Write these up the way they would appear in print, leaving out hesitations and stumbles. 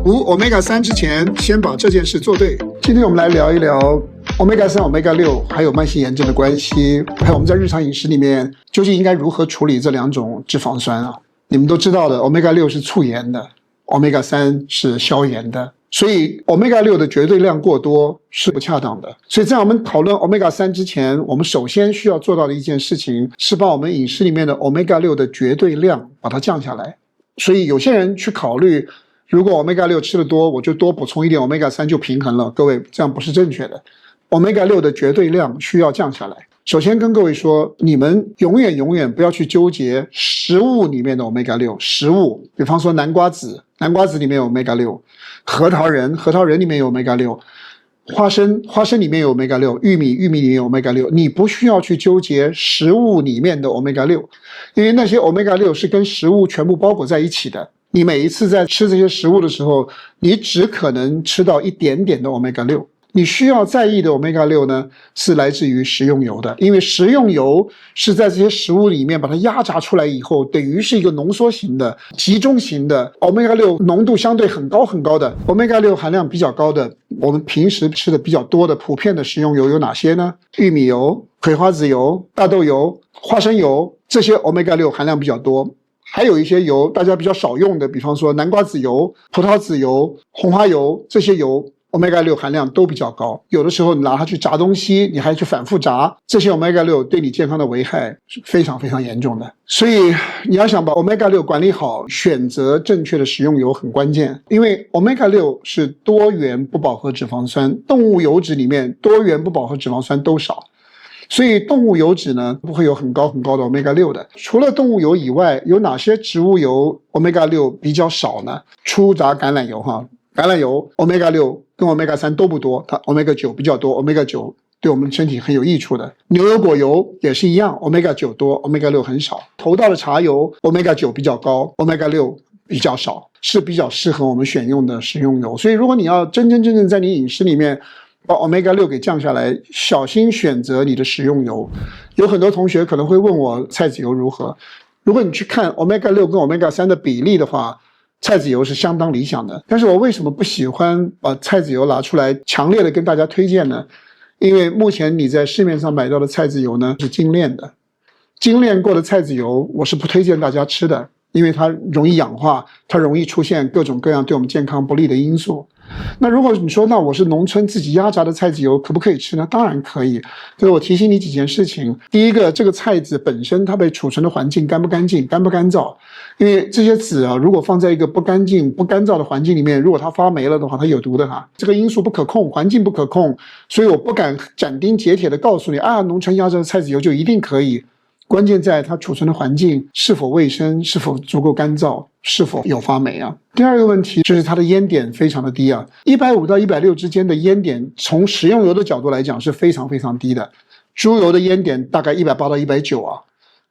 无 Omega-3 之前，先把这件事做对。今天我们来聊一聊 Omega-3、Omega-6 还有慢性炎症的关系，还有我们在日常饮食里面究竟应该如何处理这两种脂肪酸啊？你们都知道的 ，Omega-6 是促炎的 ，Omega-3 是消炎的。所以 Omega-6 的绝对量过多是不恰当的。所以在我们讨论 Omega-3 之前，我们首先需要做到的一件事情是把我们饮食里面的 Omega-6 的绝对量把它降下来。所以有些人去考虑，如果 Omega-6 吃得多，我就多补充一点 Omega-3 就平衡了。各位，这样不是正确的。Omega-6 的绝对量需要降下来。首先跟各位说，你们永远不要去纠结食物里面的 Omega-6。食物，比方说南瓜子里面有 Omega-6， 核桃仁里面有 Omega-6， 花生里面有 Omega-6， 玉米里面有 Omega-6。你不需要去纠结食物里面的 Omega-6， 因为那些 Omega-6 是跟食物全部包裹在一起的。你每一次在吃这些食物的时候，你只可能吃到一点点的 Omega-6。你需要在意的 Omega-6 呢，是来自于食用油的，因为食用油是在这些食物里面把它压榨出来以后，等于是一个浓缩型的、集中型的 Omega-6 浓度相对很高的 Omega-6 含量比较高的，我们平时吃的比较多的普遍的食用油有哪些呢？玉米油、葵花籽油、大豆油、花生油，这些 Omega-6 含量比较多。还有一些油大家比较少用的，比方说南瓜籽油、葡萄籽油、红花油，这些油Omega-6 含量都比较高，有的时候你拿它去炸东西，你还去反复炸，这些 Omega-6 对你健康的危害是非常严重的。所以你要想把 Omega-6 管理好，选择正确的食用油很关键。因为 Omega-6 是多元不饱和脂肪酸，动物油脂里面多元不饱和脂肪酸都少，所以动物油脂呢不会有很高的 Omega-6 的。除了动物油以外，有哪些植物油 Omega-6 比较少呢？初榨橄榄油橄榄油 Omega-6 跟 Omega-3 都不多，它 Omega-9 比较多， Omega-9 对我们身体很有益处的。牛油果油也是一样， Omega-9 多， Omega-6 很少。头道的茶油 Omega-9 比较高， Omega-6 比较少，是比较适合我们选用的食用油。所以如果你要真正在你饮食里面把 Omega-6 给降下来，小心选择你的食用油。有很多同学可能会问我菜籽油如何，如果你去看 Omega-6 跟 Omega-3 的比例的话，菜籽油是相当理想的。但是我为什么不喜欢把菜籽油拿出来强烈的跟大家推荐呢？因为目前你在市面上买到的菜籽油呢是精炼的，精炼过的菜籽油我是不推荐大家吃的，因为它容易氧化，它容易出现各种各样对我们健康不利的因素。那如果你说那我是农村自己压榨的菜籽油，可不可以吃呢？当然可以。所以我提醒你几件事情。第一个，这个菜籽本身它被储存的环境干不干净，干不干燥？因为这些籽啊，如果放在一个不干净、不干燥的环境里面，如果它发霉了的话，它有毒的哈。这个因素不可控，环境不可控，所以我不敢斩钉截铁的告诉你啊，农村压榨的菜籽油就一定可以。关键在它储存的环境是否卫生，是否足够干燥，是否有发霉啊。第二个问题就是它的烟点非常的低啊，150到160之间的烟点，从食用油的角度来讲是非常低的。猪油的烟点大概180到190啊，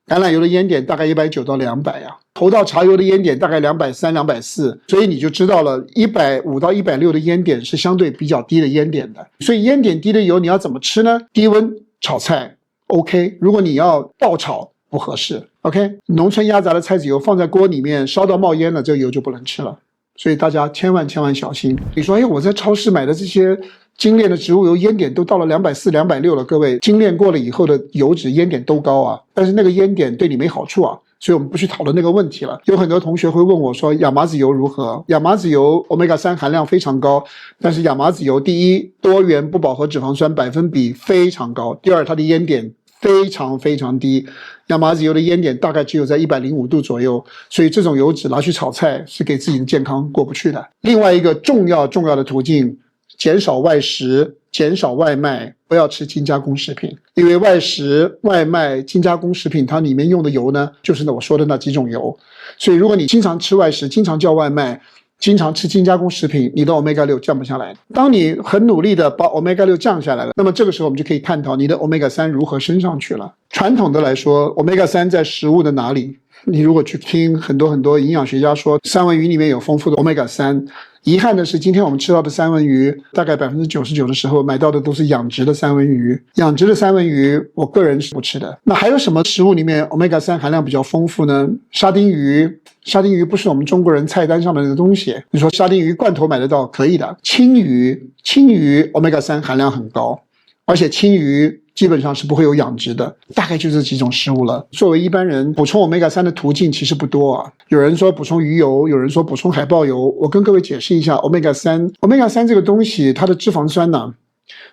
橄榄油的烟点大概190到200啊，头道茶油的烟点大概230、240，所以你就知道了150到160的烟点是相对比较低的烟点的。所以烟点低的油你要怎么吃呢？低温炒菜OK， 如果你要爆炒不合适 OK， 农村压榨的菜籽油放在锅里面烧到冒烟了，这个油就不能吃了。所以大家千万小心。你说我在超市买的这些精炼的植物油烟点都到了240、260了，各位，精炼过了以后的油脂烟点都高啊，但是那个烟点对你没好处啊，所以我们不去讨论那个问题了。有很多同学会问我说亚麻籽油如何？亚麻籽油 Omega-3 含量非常高，但是亚麻籽油第一，多元不饱和脂肪酸百分比非常高，第二，它的烟点非常低，亚麻籽油的烟点大概只有在105度左右，所以这种油脂拿去炒菜是给自己的健康过不去的。另外一个重要的途径，减少外食，减少外卖，不要吃精加工食品。因为外食、外卖、精加工食品它里面用的油呢，就是我说的那几种油，所以如果你经常吃外食，经常叫外卖，经常吃精加工食品，你的 Omega-6 降不下来。当你很努力的把 Omega-6 降下来了，那么这个时候我们就可以探讨你的 Omega-3 如何升上去了。传统的来说 Omega-3 在食物的哪里？你如果去听很多营养学家说三文鱼里面有丰富的 Omega-3，遗憾的是今天我们吃到的三文鱼大概99%的时候买到的都是养殖的三文鱼，养殖的三文鱼我个人是不吃的。那还有什么食物里面 Omega-3 含量比较丰富呢？沙丁鱼不是我们中国人菜单上面的东西，你说沙丁鱼罐头买得到可以的。青鱼 Omega-3 含量很高，而且青鱼基本上是不会有养殖的，大概就这几种食物了。作为一般人补充 Omega-3 的途径其实不多啊，有人说补充鱼油，有人说补充海豹油。我跟各位解释一下 Omega-3 这个东西，它的脂肪酸呢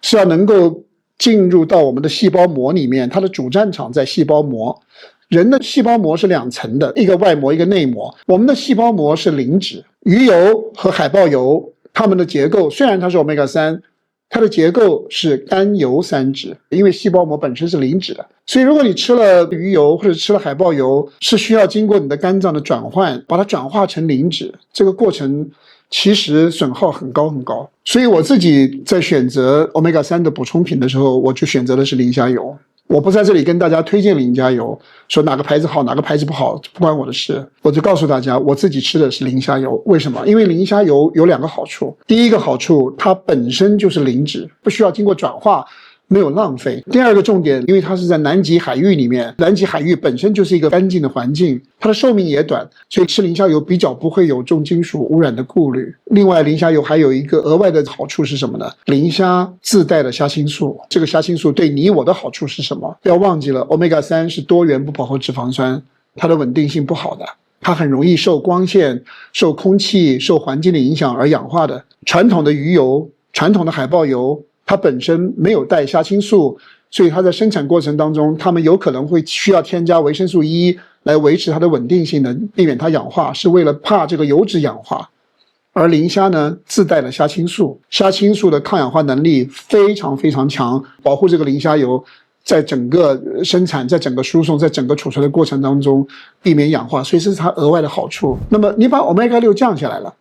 是要能够进入到我们的细胞膜里面，它的主战场在细胞膜。人的细胞膜是2层的，一个外膜一个内膜，我们的细胞膜是磷脂。鱼油和海豹油它们的结构虽然它是 Omega-3，它的结构是甘油三酯，因为细胞膜本身是磷脂的，所以如果你吃了鱼油或者吃了海豹油，是需要经过你的肝脏的转换，把它转化成磷脂，这个过程其实损耗很高很高。所以我自己在选择 Omega-3 的补充品的时候，我就选择的是磷虾油。我不在这里跟大家推荐磷虾油，说哪个牌子好哪个牌子不好，不关我的事。我就告诉大家，我自己吃的是磷虾油。为什么？因为磷虾油有2个好处。第一个好处，它本身就是磷脂，不需要经过转化，没有浪费。第2个重点，因为它是在南极海域里面，南极海域本身就是一个干净的环境，它的寿命也短，所以吃磷虾油比较不会有重金属污染的顾虑。另外，磷虾油还有一个额外的好处是什么呢？磷虾自带的虾青素，这个虾青素对你我的好处是什么？不要忘记了 ，Omega-3 是多元不饱和脂肪酸，它的稳定性不好的，它很容易受光线、受空气、受环境的影响而氧化的。传统的鱼油、传统的海豹油，它本身没有带虾青素，所以它在生产过程当中，它们有可能会需要添加维生素 E 来维持它的稳定性的，避免它氧化，是为了怕这个油脂氧化。而磷虾呢，自带了虾青素，虾青素的抗氧化能力非常非常强，保护这个磷虾油在整个生产、在整个输送、在整个储存的过程当中避免氧化，所以这是它额外的好处。那么你把 Omega-6 降下来了，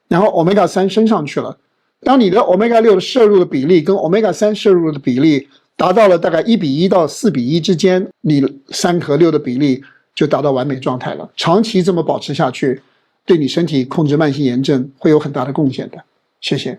然后 Omega-3 升上去了，当你的 Omega-6 的摄入的比例跟 Omega-3 摄入的比例达到了大概1:1到4:1之间，你3和6的比例就达到完美状态了。长期这么保持下去，对你身体控制慢性炎症会有很大的贡献的。谢谢。